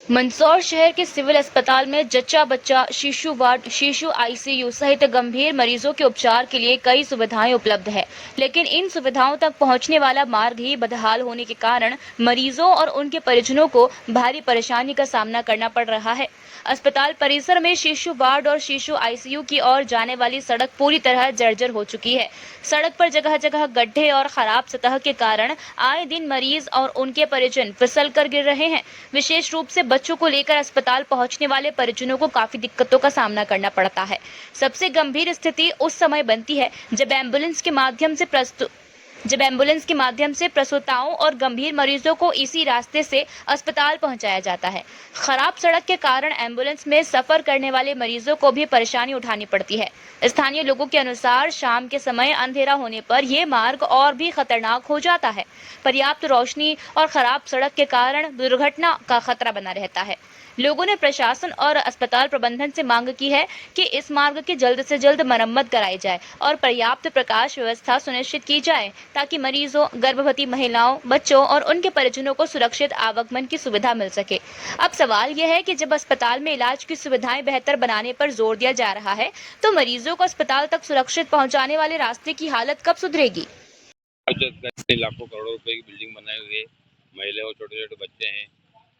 मंदसौर शहर के सिविल अस्पताल में जच्चा बच्चा, शिशु वार्ड, शिशु आईसीयू सहित गंभीर मरीजों के उपचार के लिए कई सुविधाएं उपलब्ध है, लेकिन इन सुविधाओं तक पहुंचने वाला मार्ग ही बदहाल होने के कारण मरीजों और उनके परिजनों को भारी परेशानी का सामना करना पड़ रहा है। अस्पताल परिसर में शिशु वार्ड और शिशु आईसीयू की ओर जाने वाली सड़क पूरी तरह जर्जर हो चुकी है। सड़क पर जगह जगह गड्ढे और खराब सतह के कारण आए दिन मरीज और उनके परिजन फिसल कर गिर रहे हैं। विशेष रूप से बच्चों को लेकर अस्पताल पहुंचने वाले परिजनों को काफी दिक्कतों का सामना करना पड़ता है। सबसे गंभीर स्थिति उस समय बनती है जब एम्बुलेंस के माध्यम से प्रसूताओं और गंभीर मरीजों को इसी रास्ते से अस्पताल पहुंचाया जाता है। खराब सड़क के कारण एम्बुलेंस में सफर करने वाले मरीजों को भी परेशानी उठानी पड़ती है। स्थानीय लोगों के अनुसार शाम के समय अंधेरा होने पर यह मार्ग और भी खतरनाक हो जाता है। पर्याप्त रोशनी और खराब सड़क के कारण दुर्घटना का खतरा बना रहता है। लोगों ने प्रशासन और अस्पताल प्रबंधन से मांग की है कि इस मार्ग की जल्द से जल्द मरम्मत कराई जाए और पर्याप्त प्रकाश व्यवस्था सुनिश्चित की जाए, ताकि मरीजों, गर्भवती महिलाओं, बच्चों और उनके परिजनों को सुरक्षित आवागमन की सुविधा मिल सके। अब सवाल यह है कि जब अस्पताल में इलाज की सुविधाएं बेहतर बनाने पर जोर दिया जा रहा है, तो मरीजों को अस्पताल तक सुरक्षित पहुंचाने वाले रास्ते की हालत कब सुधरेगी? लाखों करोड़ों रुपए की बिल्डिंग बनाई हुई है। महिला और छोटे छोटे बच्चे हैं,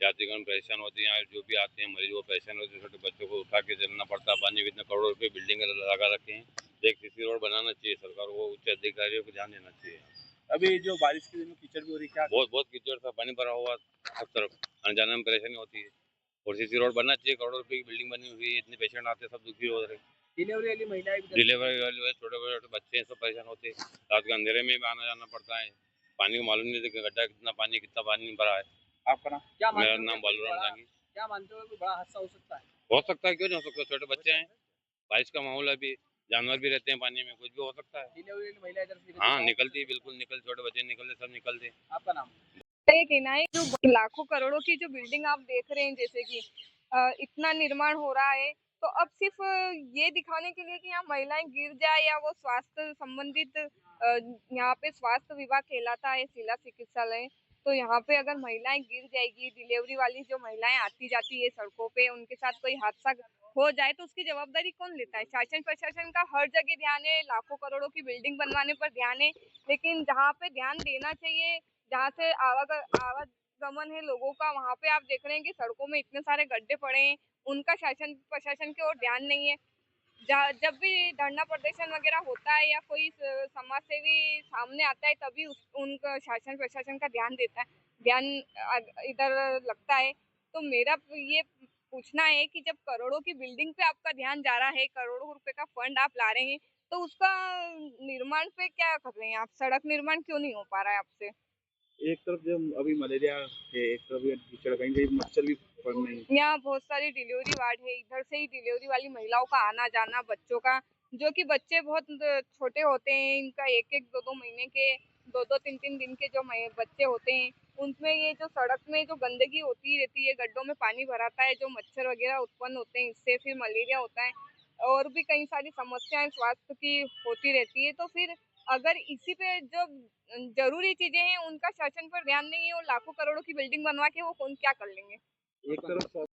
यात्रीगण परेशान होते हैं। जो भी आते हैं मरीज वो परेशान होते हैं। छोटे बच्चों को उठा के चलना पड़ता है। पानी इतने करोड़ों रुपए बिल्डिंग लगा रखे हैं। एक सीसी रोड बनाना चाहिए सरकार को, उच्च अधिकारियों को ध्यान देना चाहिए। अभी जो बारिश के दिन में कीचड़ भी हो रही है, क्या बहुत कीचड़ था, पानी भरा हुआ सब तरफ, आने जाने में परेशानी होती है। और सीसी रोड बनना चाहिए। करोड़ों रुपए की बिल्डिंग बनी हुई है, इतने पेशेंट आते हैं, सब दुखी हो रहे हैं। डिलीवरी वाली महिलाएं डिलीवरी वाले छोटे छोटे बच्चे हैं, सब परेशान होते हैं। रात के अंधेरे में भी आना जाना पड़ता है। पानी को मालूम नहीं था गड्ढा कितना पानी भरा है। आपका नाम क्या? मेरा नाम बालूराम डांगी। क्या मानते हो कि बड़ा हादसा हो सकता है? हो सकता है, क्यों नहीं हो सकता। छोटे बच्चे हैं, बारिश का माहौल है, अभी जानवर भी रहते हैं पानी में, कुछ भी हो सकता है। डिलीवरी वाली महिला इधर से हाँ, निकलती है, बिल्कुल निकल, छोटे बच्चे निकलते, सब निकलते। आपका नाम? ये कहना है जो लाखों करोड़ों की जो बिल्डिंग आप देख रहे हैं, जैसे कि इतना निर्माण हो रहा है, तो अब सिर्फ ये दिखाने के लिए कि यहाँ महिलाएं गिर जाए या वो स्वास्थ्य संबंधित यहाँ पे स्वास्थ्य विभाग कहलाता है जिला चिकित्सालय, तो यहाँ पे अगर महिलाएं गिर जाएगी, डिलीवरी वाली जो महिलाएं आती जाती है सड़कों पे, उनके साथ कोई हादसा हो जाए तो उसकी जवाबदारी कौन लेता है? शासन प्रशासन का हर जगह ध्यान है, लाखों करोड़ों की बिल्डिंग बनवाने पर ध्यान है, लेकिन जहाँ पे ध्यान देना चाहिए, जहाँ से आवागमन है लोगों का, वहाँ पे आप देख रहे हैं कि सड़कों में इतने सारे गड्ढे पड़े हैं, उनका शासन प्रशासन की ओर ध्यान नहीं है। जब भी धरना प्रदर्शन वगैरह होता है या कोई समाज सेवी सामने आता है, तभी उनका शासन प्रशासन का ध्यान इधर लगता है। तो मेरा ये पूछना है कि जब करोड़ों की बिल्डिंग पे आपका ध्यान जा रहा है, करोड़ों रुपए का फंड आप ला रहे हैं, तो उसका निर्माण पे क्या कर रहे हैं आप? सड़क निर्माण क्यों नहीं हो पा रहा है आपसे? एक तरफ जो अभी मलेरिया है, एक तरफ ये कीचड़, कहीं कहीं मच्छर भी पड़ रहे हैं। यहाँ बहुत सारी डिलीवरी वार्ड है, इधर से ही डिलीवरी वाली महिलाओं का आना जाना, बच्चों का, जो कि बच्चे बहुत छोटे होते हैं, इनका एक एक दो दो महीने के, दो दो तीन तीन दिन के जो बच्चे होते हैं, उनमें ये जो सड़क में जो गंदगी होती रहती है, गड्ढों में पानी भराता है, जो मच्छर वगैरह उत्पन्न होते हैं, इससे फिर मलेरिया होता है और भी कई सारी समस्याएं स्वास्थ्य की होती रहती है। तो फिर अगर इसी पे जो जरूरी चीजें हैं उनका शासन पर ध्यान नहीं है और लाखों करोड़ों की बिल्डिंग बनवा के वो कौन क्या कर लेंगे? एक तरफ